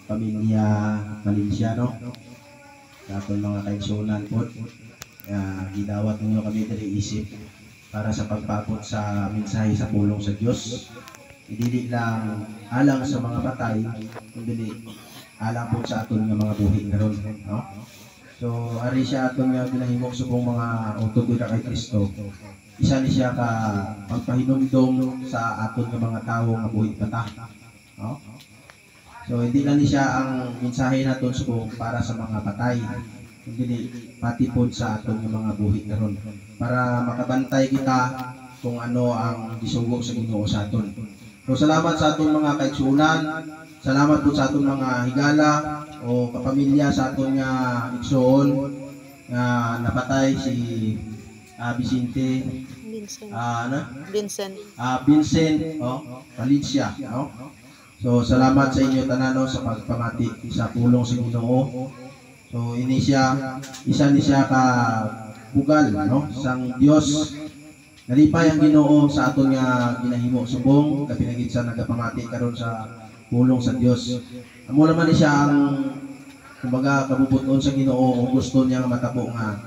pamilya Valenciano, sa atong mga kaigsunan po. Gidawat ninyo kami diri isip para sa pagpapot sa mensahe sa pulong sa Dios. Dili lang alang sa mga patay, kundi alang po sa aton nga mga buhi karon, no? So ari siya aton nga ginahimok subong mga utod kay Kristo. Isa ni siya ka pagpahinumdom sa aton nga mga tawo nga buhi pata, no? So hindi lang ni siya ang mensahe naton subong para sa mga patay, kundi pati po sa aton nga mga buhi karon para makabantay kita kung ano ang gisugo sa Ginoo sa aton. So salamat sa atong mga kaigsunan, salamat po sa atong mga higala o kapamilya sa atong nga igsoon nga napatay si Vicente Vincent Valencia, no? So salamat sa inyo tanano sa pagpamati sa pulong sa Ginoo. So ini siya, isa ni siya ka bugal, no, sang Dios. Nalipay ang Ginoo sa aton nga ginahimo subong kapinagid sa nagapamati karon sa pulong sa Dios. Amo naman ni siya ang kumbaga kabubuton sa Ginoo o gusto niya nga matabo nga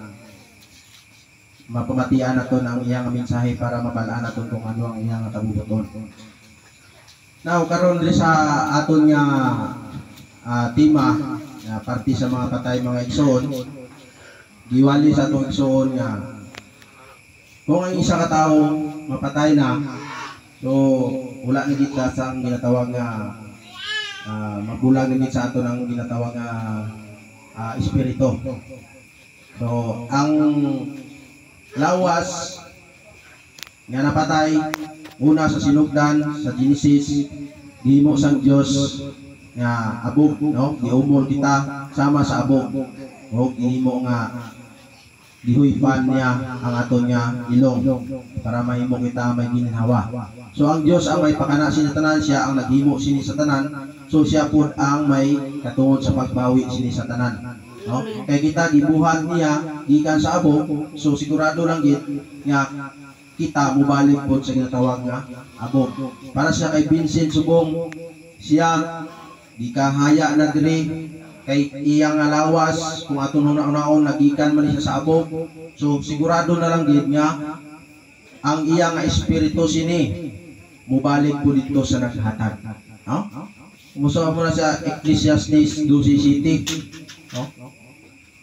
mapamatian naton ang iyang mensahe para mabalaan naton kung ano ang iyang kabubuton. Now karon diri sa aton nga tema na parte sa mga patay mga igsoon, giwali sa atong igsoon nga kung ang isa ka tawo mapatay na, so wala na kita sa ginatawag nga magulang na sa aton ang ginatawag nga espiritu. So ang lawas nga napatay una sa sinugdan sa Genesis, gihimo sang Dios nga abog, no, giumol kita sama sa abog o gihimo nga gihuypan niya ang aton nga ilong para mahimo kita may ginhawa. So ang Dios ang may pakana sini tanan, siya ang naghimo sini sa tanan. So siya pud ang may katungod sa pagbawi sini sa tanan, no? Kay kita gibuhat niya gikan sa abog, so sigurado lang gid nga kita mubalik pud sa ginatawag nga abog. Para siya kay Vincent subong siya gikahaya na diri kay iyang lawas kung aton una-unaon nagikan man siya sa abog. So sigurado na lang gid nga ang iyang espiritu sini mubalik po dito sa naghatag, no? Umusa mo na sa Ecclesiastes 12:7, no?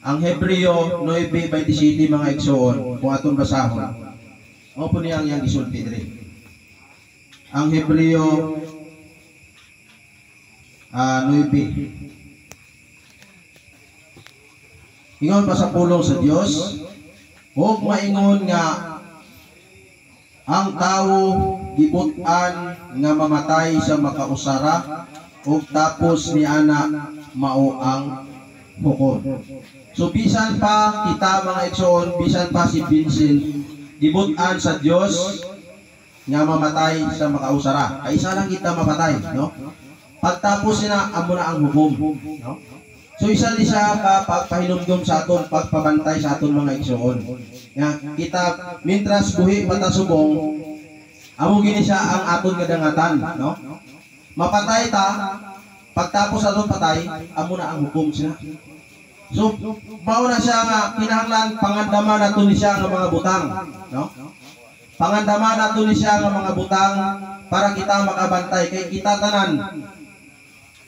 Ang Hebreo 9:27 mga igsoon kung aton basahon. Mao po niya ang iyang gisulti diri. Ang Hebreo 9. Ingon pa sa pulong sa Dios, huwag maingon nga ang tao gibutan nga mamatay sa makausara ug tapos ni ana mao ang hukom. So bisan pa kita mga igsoon, bisan pa si Vincent gibutan sa Dios nga mamatay sa makausara. Kay isa lang kita mapatay, no? Pagtapos na amo na ang hukom, no? So isa ni siya pagpahinumdum sa aton, pagpabantay sa aton mga igsoon. Nga kita mintras buhi mata subong, amo gini siya ang aton nga dangatan, no? Mapatay ta, pagtapos aton patay, amo na ang hukom siya. So mao na siya nga kinahanglan pangandaman nato ni siya nga mga butang, no? Pangandaman nato ni siya nga mga butang para kita makabantay kay kita tanan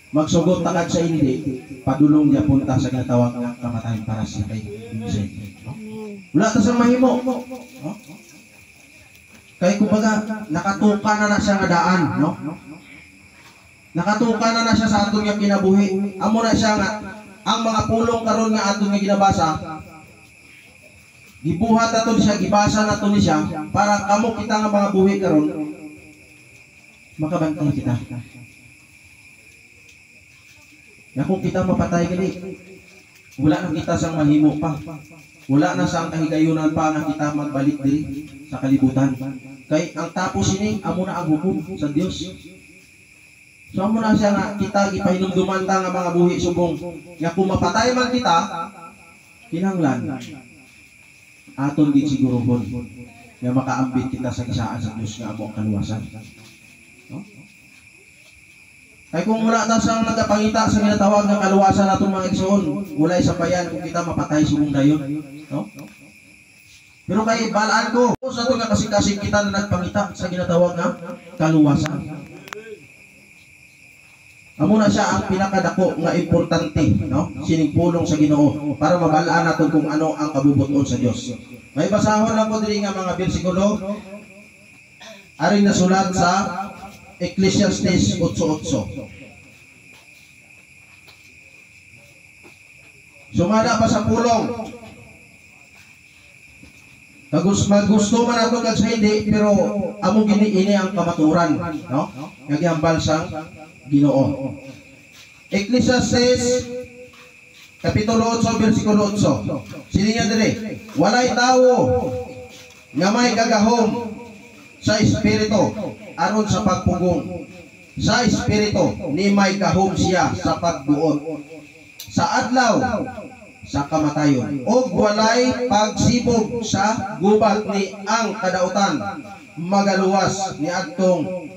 magsugot takad sa hindi padulong niya punta sa ginatawag nga kamatayon para sa kay Vincent, no? Wala ta sa mahimo, no? Kay kumbaga nakatuka na siya nga daan, no? Nakatuka na siya sa aton nga kinabuhi. Amo na siya nga ang mga pulong karon nga aton nga ginabasa, gibuhat nato siya, gibasa nato ni siya para kamo kita nga mga buhi karon makabantay kita. Na kung kita mapatay gali, wala na kita sang mahimo pa. Wala na sang kahigayunan pa nga kita magbalik diri sa kalibutan. Kay ang tapos ini amo na ang hukom sa Dios. So amo na siya nga kita gipahinumduman ta nga mga buhi subong. Nga kung mapatay man kita, kinahanglan aton gid sigurohon nga makaambit kita sa kisaan sa Dios nga amo ang kaluwasan. No? Kay kung wala ta sang nagapangita sa ginatawag nga kaluwasan naton mga igsoon, walay sabayan kung kita mapatay sumong dayon, no? Pero kay balaan ko sa to nga kasing-kasing kita na nagpangita sa ginatawag nga kaluwasan. Amo na siya ang pinakadako nga importante, no? Sining pulong sa Ginoo para mabalaan naton kung ano ang kabubuton sa Dios. May basahon lang ko diri nga mga bersikulo aring nasulat sa Ecclesiastes 8:8. Sumala pa sa pulong. Magusto man ato kag sa hindi, pero amo gini ang kamaturan, no? Nagyambal sang Ginoo. Ecclesiastes kapitulo 8 bersikulo 8. Sininya dire, walay tawo nga may gagahom sa espiritu aron sa pagpugong. Sa espiritu ni may gahom siya sa pagbuot. Sa adlaw sa kamatayon og walay pagsibog sa gubat ni ang kadautan magaluwas ni adtong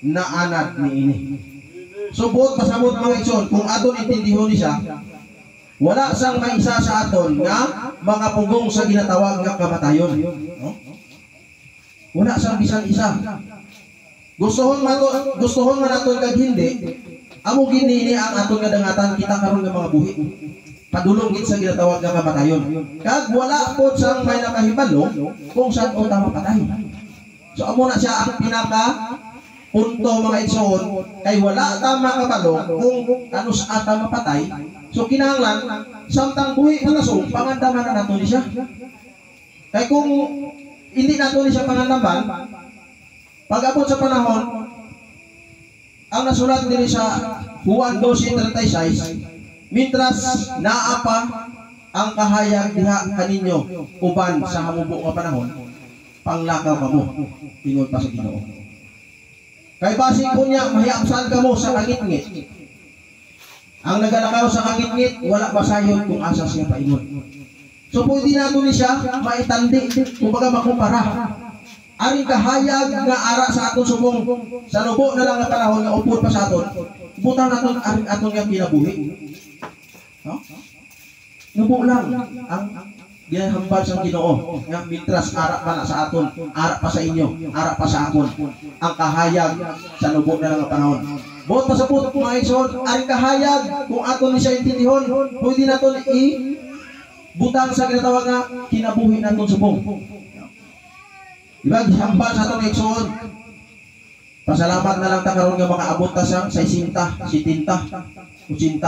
naanad niini. So buot pasabot mga igsoon, kung aton intindihon ni siya, wala sang may isa sa aton nga makapugong sa ginatawag nga kamatayon, no? Wala sang bisan isa. Gustuhon man aton kag hindi, amo gini ang aton nga dangatan kita karon nga mga buhi. Padulong gid sa ginatawag nga kamatayon. Kag wala pod sang may nakahibalo kung saan o ta mapatay. So amo na siya ang pinaka punto mga igsoon, kay wala ta makabalo kung ano sa ata mapatay. So kinahanglan samtang buhi na nasong pangandaman na nato ni siya. Kay kung hindi nato ni siya pangandaman, pag abot sa panahon, ang nasulat diri sa Juan 12:36, mitras naa pa ang kahayag diha kaninyo uban sa hamubo nga panahon, panglakaw kamo ingon pa sa Ginoo. Kay basig ko niya mahiapsan kamo sa kangit-ngit. Ang nagalakaw sa kangit-ngit wala masayon kung asa siya paingon. So pwede nato ni siya maitandi, kumbaga makumpara. Aring kahayag nga ara sa aton subong sa lubo na lang nga panahon nga upod pa sa aton, butan naton aring aton nga kinabuhi. No? Nubo lang ang ginahambal sa Ginoo nga mitras ara pa na sa aton, ara pa sa inyo, ara pa sa akon ang kahayag sa lubo na lang nga panahon. Buot pa sa puto mga igsoon, aring kahayag kung aton ni siya intindihon, pwede naton butang sa ginatawag nga kinabuhi naton subong. Diba gihambal sa aton igsoon. Pasalamat na lang ta karon nga makaabot ta sa 60, 70, 80.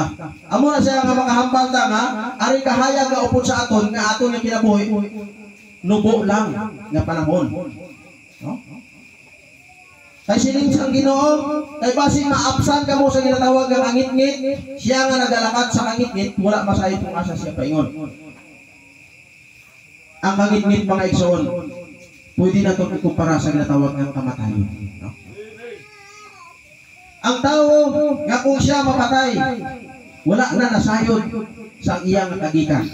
Amo na siya nga makahambal ta nga aring kahayag nga upod sa aton nga aton nga kinabuhi nubo lang nga panahon. No? Kay siling sang Ginoo, kay basig maapsan kamo sa ginatawag nga angit-ngit, siya nga nagalakad sa angit-ngit, wala masayo kung asa siya paingon. Ang angit-ngit mga igsoon, pwede na ito ikumpara sa ginatawag ng kamatayon. No? Ang tao nga kung siya mapatay, wala na nasayod sa iyang kagikan.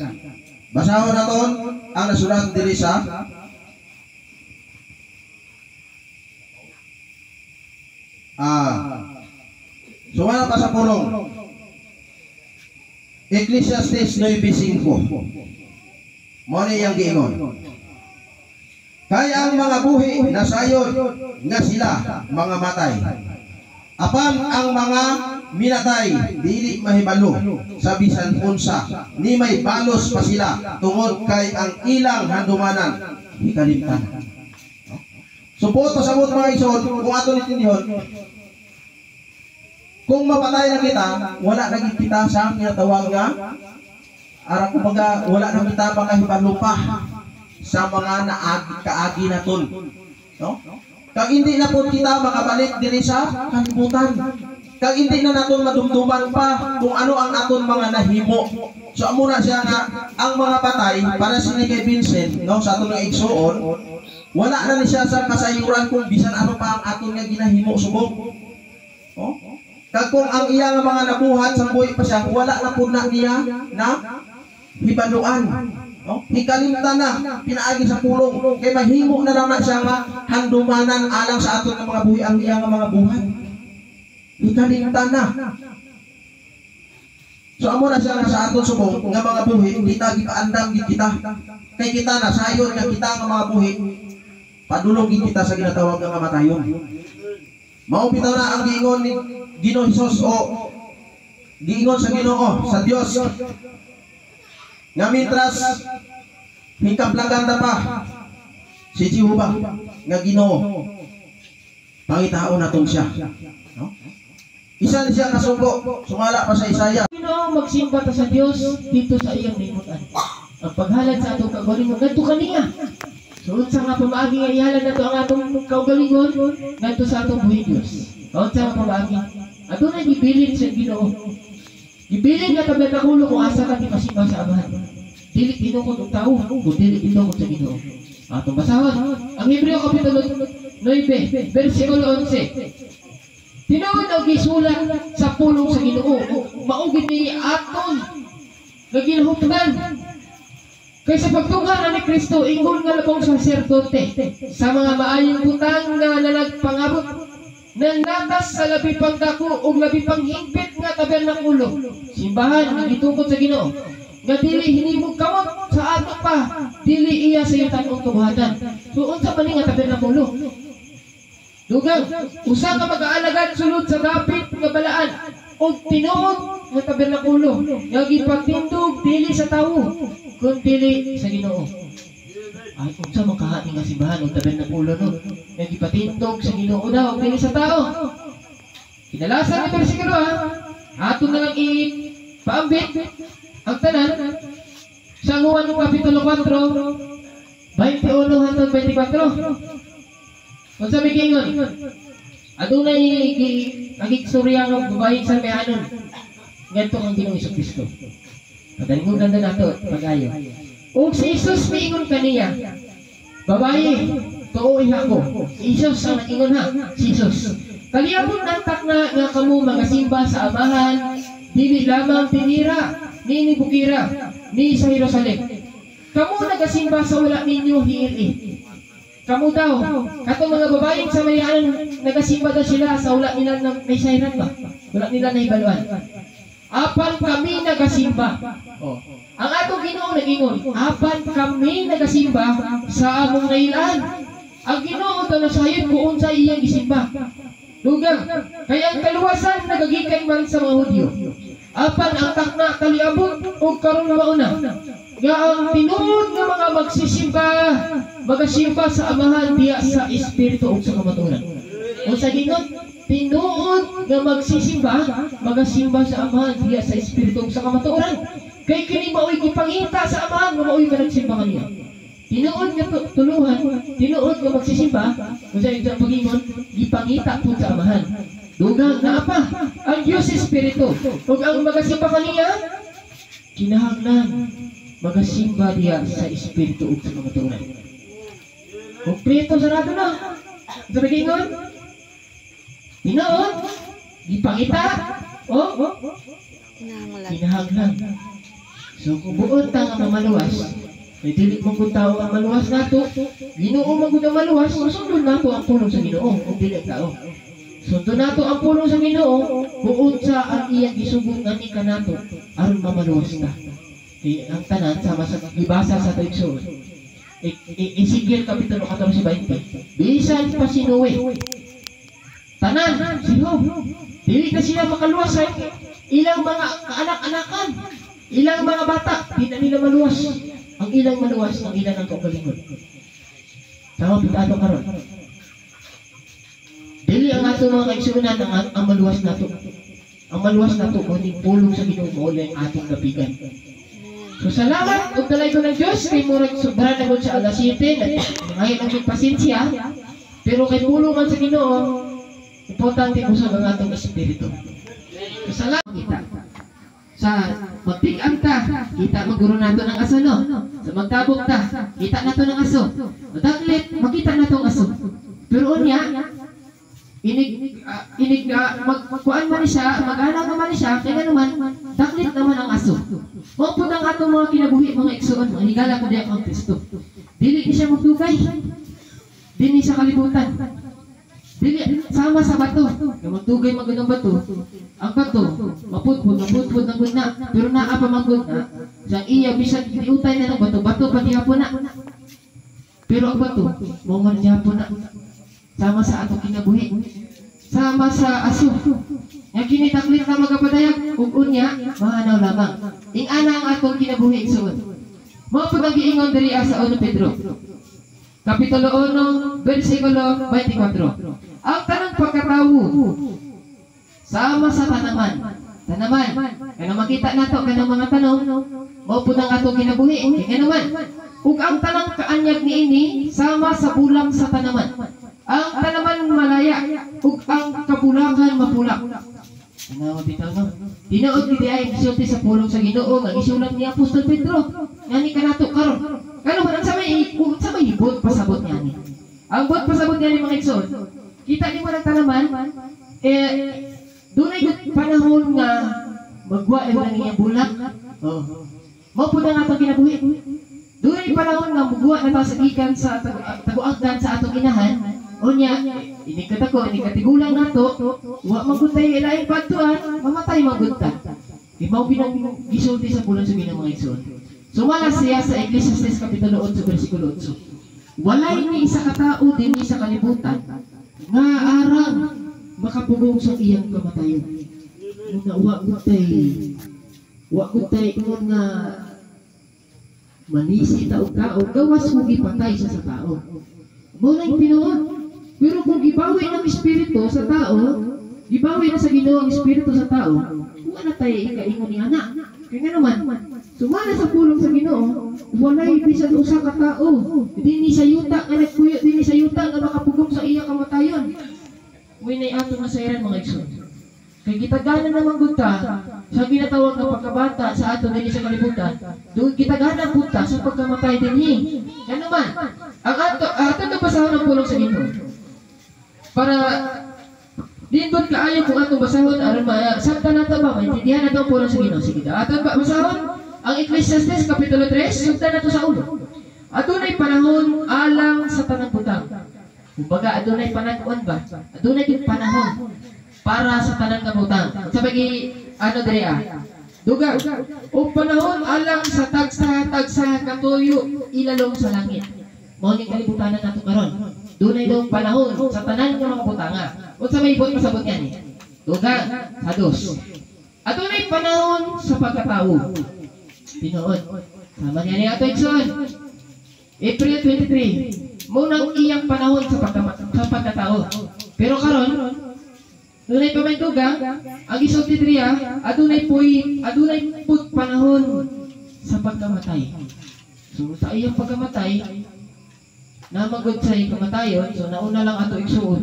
Basahon naton ang nasulat diri sa sumala pa sa pulong Ecclesiastes 9:5. Mo ni yang giingon. Kaya ang mga buhi nasayod nga sila mga matay. Apan ang mga minatay dili mahibalo sa bisan unsa, ni may balos pa sila tungod kay ang ilang handumanan ikalimtan. Supot pasabot mga igsoon, kung ato nitindihon, kung mapatay na kita, wala na kita sa tinatawag nga ara kumbaga wala na kita makahibalo pa sa mga kaagi naton, no? Kag hindi na po kita makabalik diri sa kalibutan. Kag hindi na naton madumduman pa kung ano ang aton mga nahimo. So amo na siya nga ang mga patay para sini kay Vincent, no, sa aton nga igsoon, wala na ni siya sa kasayuran kung bisan ano pa ang aton nga ginahimo subong. Oh? Kag kung ang iya nga mga nabuhat sa buhay pa siya, wala na po na niya na hibaluan. No? Hikalimtan na, pinaagi sa pulong. Kaya mahimo na lang na siya nga handumanan alang sa aton ng mga buhi ang iya nga mga buhay. Ikalimtan na. So amo na siya sa aton subong nga mga buhi, kita gipaandam gid kita. Kay kita na sayon nga kita nga mga buhi, padulong gid kita sa ginatawag nga kamatayon. Mao bitaw na ang giingon ni Ginoong Hesus o giingon sa Ginoo, sa Dios. Nga mitras hingkaplangan na pa si Jehovah nga Ginoo. Pangitaon naton siya, no? Isa siya kasumbo, sumala pa sa Isaya. Ginoo magsimba ta sa Dios dito sa iyang limutan. Ang paghalad sa atong kaugalingon ngadto kaniya. So unsa nga pamaagi nga ihalad nato ang atong kaugalingon ngadto sa atong buhi Dios. Unsa nga pamaagi? Adunay gibilin sa Ginoo. Gibilin nga tabernakulo kung asa ka masimba sa Amahan. Dili tinukod og tawo, kundi dili tinukod sa Ginoo. Atong basahon ang Hebreo kapitulo 9 bersikulo 11. Tinuod ang gisulat sa pulong sa Ginoo, maugid ni aton nga ginahutdan. Kay sa pagtunghan ni Kristo ingon nga labong saserdote sa mga maayong butang nga nanagpangabot ng natas sa labi pang dako ug labi pang hingpit nga tabernakulo. Simbahan nga gitungkod sa Ginoo nga dili hinimog kamot sa ato pa, dili iya sa iyang tanong kabuhatan. So unsa man nga tabernakulo? Dugang, usa ka mag-aalagad sulod sa dapit nga balaan o tinuod nga tabernakulo nga gipatindog dili sa tawo kun dili sa Ginoo. Ay unsa man kahani nga simbahan o tabernakulo no nga gipatindog sa Ginoo daw dili sa tao. Kinalasan ni bersikulo ato na lang ipaambit ang tanan sa Juan kapitulo 4 21 hanggang 24. Kung sabi kingon, adunay nagigsurya ng babae sa meanon. Ganito ang Ginoong Jesucristo. Padalingunan na nato, pag-ayo. Ug si Jesus miingon kaniya, babae, tuo iha ko. Si Jesus ang nag-ingon ha, si Jesus. Kaliabot nantak na nga kamo magasimba sa Amahan, dili lamang tinira, ni Bukira, ni sa Jerusalem. Kamo nagasimba sa wala ninyo hiili. Kamu daw, katong mga babaeng sa mayaan, nagasimba daw sila sa wala nila na may sayran ba? Wala nila na ibaluan. Apan kami nagasimba. Oh. Ang atong Ginoo nag-ingon, apan kami nagasimba sa among nailaan. Ang Ginoo daw nasayod kung unsa iyang gisimba. Dugang, kaya ang kaluwasan nagagikan man sa mga Hudyo. Apan ang takna kaliabot o karon mauna. Nga ang tinuod nga mga magsisimba, magasimba sa Amahan diya sa Espiritu o sa kamatuoran. O sa gingon, tinuod nga magsisimba, magasimba sa Amahan diya sa Espiritu o sa kamatuoran. Kay kini maoy gipangita sa Amahan nga maoy ka nagsimba kaniya. Tinuod nga tuluhan, tinuod nga magsisimba, o sa ito pagingon, gipangita po sa Amahan. Dugang na apa, ang Diyos Espiritu. O ang magasimba kaniya, kinahanglan magasimba diya sa Espiritu ug sa kamatuoran. Kompleto sarado na. Sa pagingon, tinuod, gipangita, kinahanglan. So kung buod ta nga mamaluwas, ay dili mong kung tao ang maluwas nato, Ginoo man gud ang maluwas, sundon nato ang pulong sa Ginoo, kung dili ang tao. Sundon nato ang pulong sa Ginoo, buod sa ang iyang gisugod nga ni kanato aron mamaluwas ta. Ang tanan sama sa ibasa sa Taigsoon. Ezekiel kapitulo 14:20. Bisan pa si Noe. Tanan, siho. Dili na sila makaluwas sa ilang mga anak-anakan. Ilang mga bata, di na nila maluwas. Ang ilang maluwas, ang ilang ang kaugalingon. Sama pitado karon. Dili ang ato mga kaigsuonan ang maluwas nato. Ang maluwas nato kundi pulong sa Ginoo mo ang atong kapigan. So salamat ug dalay ko ng Dios kay murag sobra na gud sa alas 7 ngayon ang pasensya pero kay pulong man sa Ginoo importante usab ang atong espiritu. So salamat kita sa magtig-ang ta kita maguro nato ng aso no sa magtabok ta kita nato ng aso daglit makita nato ang aso pero unya magkuan man siya, mag-anak naman siya, kaya naman, daklit naman ang aso. Huwag po ng atong mga kinabuhi, mga iksoon, mga higala ko diya ang Kristo. Dili siya magdugay. Dili siya kalibutan. Dili sama sa bato. Magtugay magud ang bato. Ang bato mapudpud na gud na. Pero naa pa magud na. Sa iya bisan giutay na ng bato, bato pa gihapon na. Pero ang bato mo man gihapon na. Sama sa ato kinabuhi. Sama sa aso. Nga kini taklit na magapadayag ug unya mahanaw lamang. Ing ana ang atong kinabuhi suod. Mao pud ang giingon diri sa 1 Pedro. Kapitulo 1, versikulo 24. Ang tanang pagkatawo sama sa tanaman. Tanaman. Kaya makita nato kanang mga tanong, mao pud ang atong kinabuhi. Kaya naman, ug ang tanang kaanyag niini sama sa bulang sa tanaman. Ang tanaman malaya ug ang kabulakan mapulak. Tanaw bitaw no. Tinuod gid ay gisulti sa pulong sa Ginoo nga gisulat ni Apostol Pedro. Ngani kanato karon. Kano man sa may ibot pasabot niya ni. Ang bot pasabot niya ni mga igsoon. Kita ni mo ng tanaman dunay gud panahon nga magwa ang iyang bulak. Oh. Mao pud ang atong kinabuhi. Dunay panahon nga magwa na ta sa gikan sa taguagdan sa atong inahan. Unya, ini katigulang nato, wa magutay ilaing pagtuan, mamatay magutay. Ibaw binang gisulti sa pulang sa Ginoo mga igsoon. Sumala siya sa Ecclesiastes kapitulo 8 bersikulo 8. Walay ni isa ka tao dinhi sa kalibutan nga arang makapugong sa iyang kamatayon. Nga wa gutay ingon nga manisi tao gawas mo gipatay sa tao. Mo na tinuod. Pero kung gibawi ng espiritu sa tao, gibawi na sa Ginoo ang espiritu sa tao, wala tayo ikaingon ni anak. Kaya naman, sumala sa pulong sa Ginoo, walay bisan usa ka tao. Dinhi sa yuta nga nagpuyo, dinhi sa yuta nga makapugong sa iya kamatayon. Winay ato nga sayran mga igsoon. Kay gitagana naman gud ta sa ginatawag nga pagkabata sa ato dinhi sa kalibutan. Doon gitagana pud ta sa pagkamatay dinhi. Kaya naman, ang ato nabasahon ang pulong sa Ginoo. Para dindot kaayo kung atong basahon aron sabta nato ba maintindihan nato ang pulong sa Ginoo. Sige da aton ba basahon ang Ecclesiastes kapitulo 3 sabta nato sa ulo. Adunay panahon alang sa tanang butang. Kumbaga adunay panahon ba? Adunay gid panahon para sa tanang kabutang. Sabagi ano diri dugang o panahon alang sa tagsa katuyo ilalong sa langit. Mao ni kalibutanan nato karon. Dunay daw panahon sa tanan nga mga butanga. Unsa may ibot pasabot yan eh? Dugang sa dos. At dunay panahon sa pagkatao. Tinuod. Sama niya ni ato igsoon. April 23. Munang iyang panahon sa pagkatao. Pero karon dunay pa may dugang ang isulti diriya adunay pud panahon sa pagkamatay. So sa iyang pagkamatay na magod sa kamatayon, so nauna lang ato igsuon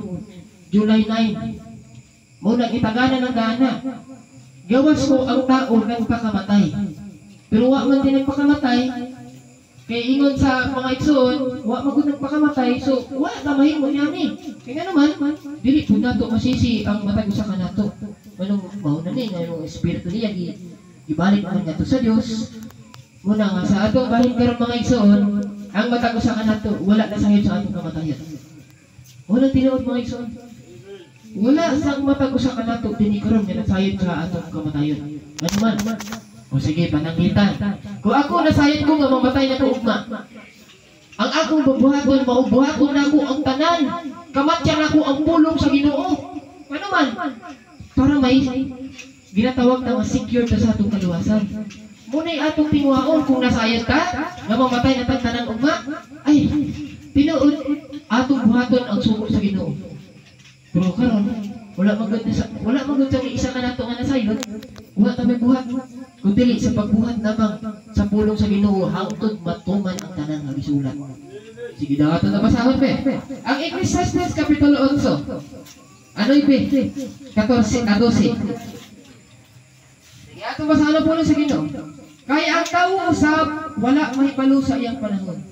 July 9 muna itagana ng gana gawas ko ang tao nagpakamatay pero wa man din nagpakamatay kay ingon sa mga igsuon wa magud nagpakamatay so wa ta mahimo niya ni kaya naman dili pud nato masisi ang matag usa kanato manong mao na ni nga yung espiritu niya ibalik man nato sa Dios muna nga sa atong bahin karon mga igsuon ang matag usa kanato wala na sahib sa atong kamatayon. Wala tinuod mga igsoon. Wala sang matag usa kanato dinhi karon nga nasayod sa atong kamatayon. Ano man? O sige panangitan. Kung ako nasayod ko nga mamatay na ko ugma. Ang akong bubuhaton maubuhaton nako ang tanan. Kamatyan ako ang pulong sa Ginoo. Ano man? Para may ginatawag na secure ka sa atong kaluwasan. Muna'y atong tinguhaon kung nasayad ka, nga mamatay na tanan ugma, ay, tinuod, atong buhaton ang suko sa Ginoo. Pero karon, wala magod sa isa ka nato nga nasayod, wala kami buhat. Kung dili sa pagbuhat namang sa pulong sa Ginoo, hangtod matuman ang tanan nga gisulat. Sige daw ato nabasahon pe. Ang Ecclesiastes kapitulo 8. Ano'y pe? 14 a 12. Sige ato basahan ang pulong sa Ginoo. Kaya ang tao usab wala may balo sa iyang panahon.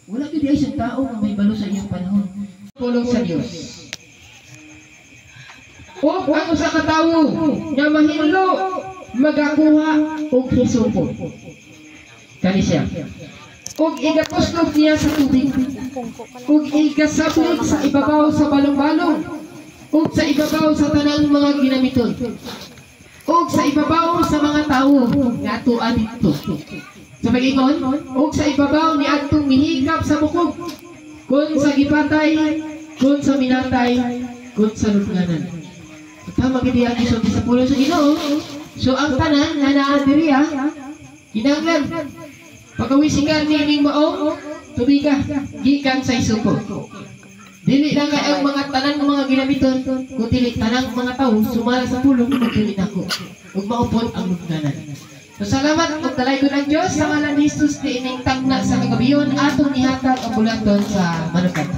Wala gid ay isang tao nga may balo sa iyang panahon. Pulong sa Dios. O ang usa ka tawo nga mahilo magakuha og hisupo. Kani siya. ug igatuslob niya sa tubig, ug igasablig sa ibabaw sa balong-balong, ug sa ibabaw sa tanang mga ginamiton, ug sa ibabaw sa mga tawo nga atuan dito. Sa pag-ingon, ug sa ibabaw ni adtong mihikap sa bukog, kun sa gipatay, kun sa minatay, kun sa lubnganan. Tama gid ang isulti sa pulo sa Ginoo. So ang tanan nga naa diri kinahanglan pagawisikan nining maong tubiga gikan sa isupo. Dili lang kay ang mga tanan ng mga ginamiton, kundi tanang mga tawo sumala sa pulong dili nako ug maupod ang lubnganan. So salamat ug dalaygon ang Dios sa ngalan ni Jesus di ining tagna sa kagabiyon atong nihatag ang bulaton sa manukat.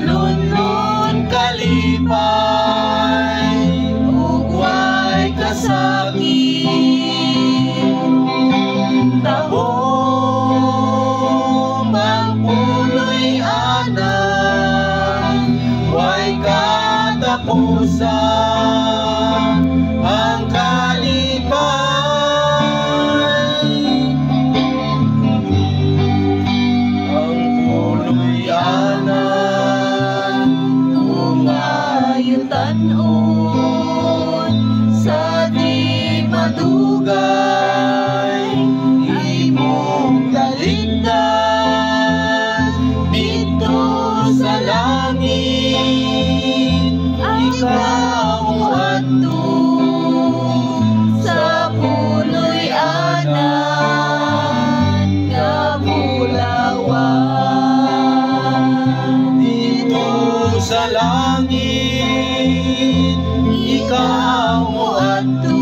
Lunlun kalipay, sa ang kalipay, ang puloy anan umayutan-on sa di madugay, imong kaligdan dito sa langit. Ikaw adto sa puloy anan nga bulawan. Dito sa langit, ikaw mo adto